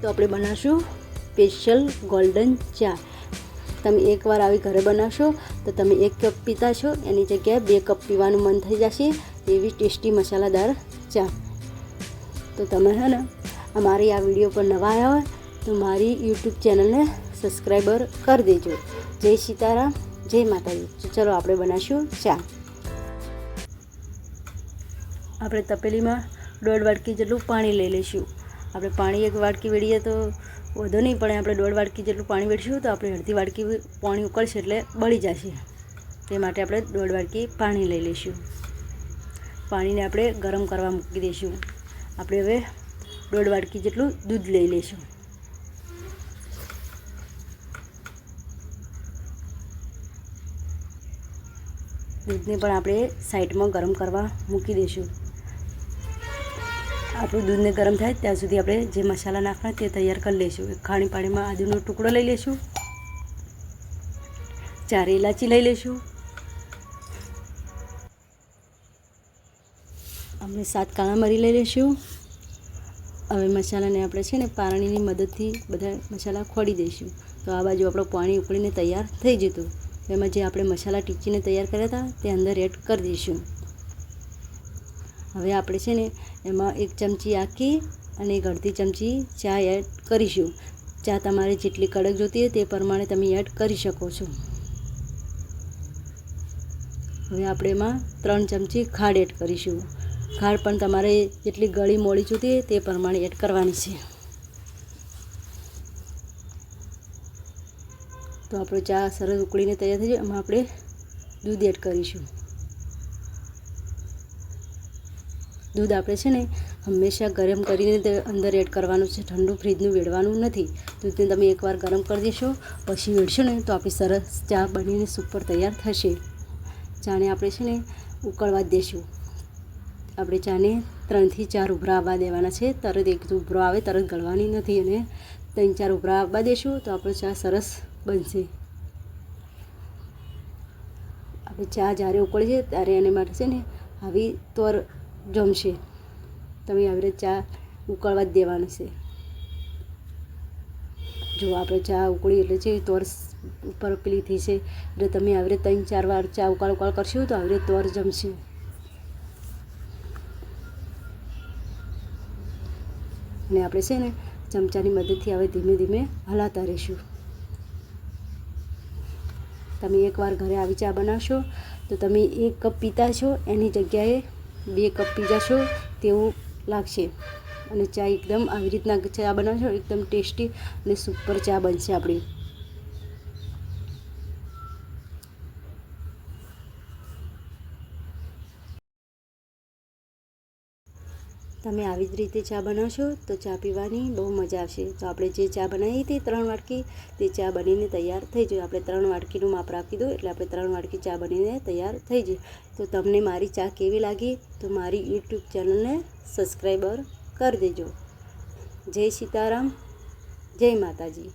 તો આપણે બનાવશું સ્પેશિયલ ગોલ્ડન ચા। તમે એકવાર આવી ઘરે બનાવશો તો તમે 1 કપ પીતા છો એની જગ્યાએ 2 કપ પીવાનું મન થઈ જશે એવી ટેસ્ટી મસાલાદાર ચા। તો તમે હે ને અમારી આ વિડીયો પર નવા આવ્યા હોય તો મારી યુટ્યુબ ચેનલને સબસ્ક્રાઈબર કરી દેજો। જય સીતારામ, જય માતાજી। તો ચલો આપણે બનાવીશું ચા। આપણે તપેલીમાં 1.5 વાટકી જેટલું પાણી લઈ લઈશું। આપણે પાણી 1 વાટકી વેડીએ તો વધુ નહીં પડે, આપણે 1.5 વાટકી જેટલું પાણી વેડીશું તો આપણે અડધી વાટકી પાણી ઉકળશે એટલે બળી જશે, તે માટે આપણે 1.5 વાટકી પાણી લઈ લઈશું। પાણીને આપણે ગરમ કરવા મૂકી દઈશું। આપણે હવે 1.5 વાટકી જેટલું દૂધ લઈ લઈશું। દૂધને પણ આપણે સાઈડમાં ગરમ કરવા મૂકી દઈશું। આપણું દૂધને ગરમ થાય ત્યાં સુધી આપણે જે મસાલા નાખવાના તે તૈયાર કરી લઈશું। ખાણી પાણીમાં આદુનો ટુકડો લઈ લઈશું, 4 ઇલાયચી લઈ લઈશું, આપણે 7 કાળા મરી લઈ લઈશું। હવે મસાલાને આપણે છે ને પારણીની મદદથી બધા મસાલા ખોડી દઈશું। તો આ બાજુ આપણું પાણી ઉકળીને તૈયાર થઈ જતું, એમાં જે આપણે મસાલા ટીચીને તૈયાર કર્યા હતા તે અંદર એડ કરી દઈશું। હવે આપણે છે ને એમાં 1 ચમચી આખી અને 1 અડધી ચમચી ચા એડ કરીશું। ચા તમારે જેટલી કડક જોતી હોય તે પ્રમાણે તમે એડ કરી શકો છો। હવે આપણે એમાં 3 ચમચી ખાંડ એડ કરીશું। ખાંડ પણ તમારે જેટલી ગળી મોળી જોતી હોય તે પ્રમાણે એડ કરવાની છે। તો આપણો ચા સરસ ઉકળીને તૈયાર થઈ જાય, એમાં આપણે દૂધ એડ કરીશું। દૂધ આપણે છે ને હંમેશા ગરમ કરીને અંદર એડ કરવાનું છે, ઠંડુ ફ્રીજનું વેડવાનું નથી। દૂધને તમે એકવાર ગરમ કરી દેશો પછી વેડશો ને તો આપણી સરસ ચા બનીને સુપર તૈયાર થશે। ચાને આપણે છે ને ઉકળવા જ દઈશું। આપણે ચાને 3 થી 4 ઉભરા આવવા દેવાના છે, તરત એક ઉભરો આવે તરત ગળવાની નથી, અને 3-4 ઉભરા આવવા દેશું તો આપણો ચા સરસ બનશે। આપણે ચા જ્યારે ઉકળે છે ત્યારે એને માટે છે ને આવી તોર જમશે, તમે આવી રીતે ચા ઉકળવા જ દેવાનું છે। જો આપણે ચા ઉકળી એટલે છે તોર ઉપર પેલી થઈ છે એટલે તમે આવી રીતે 3-4 વાર ચા ઉકાળ કરશો તો આવી રીતે તોર જમશે। અને આપણે છે ને ચમચાની મદદથી હવે ધીમે ધીમે હલાવતા રહીશું। તમે એકવાર ઘરે આવી ચા બનાવશો તો તમે 1 કપ પીતા છો એની જગ્યાએ 2 કપ પી જશો તેવું લાગશે। અને ચા એકદમ આવી રીતના ચા બનાવશો એકદમ ટેસ્ટી અને સુપર ચા બનશે આપણી। તમે આવી જ રીતે ચા બનાવશો તો ચા પીવાની બહુ મજા આવશે। તો આપણે જે ચા બનાવી હતી 3 વાટકી તે ચા બનીને તૈયાર થઈ જાય। આપણે 3 વાટકીનું માપ રાખી દો એટલે આપણે 3 વાટકી ચા બનીને તૈયાર થઈ જાય। તો તમને મારી ચા કેવી લાગી તો મારી યુટ્યુબ ચેનલને સબસ્ક્રાઈબર કરી દેજો। જય સીતારામ, જય માતાજી।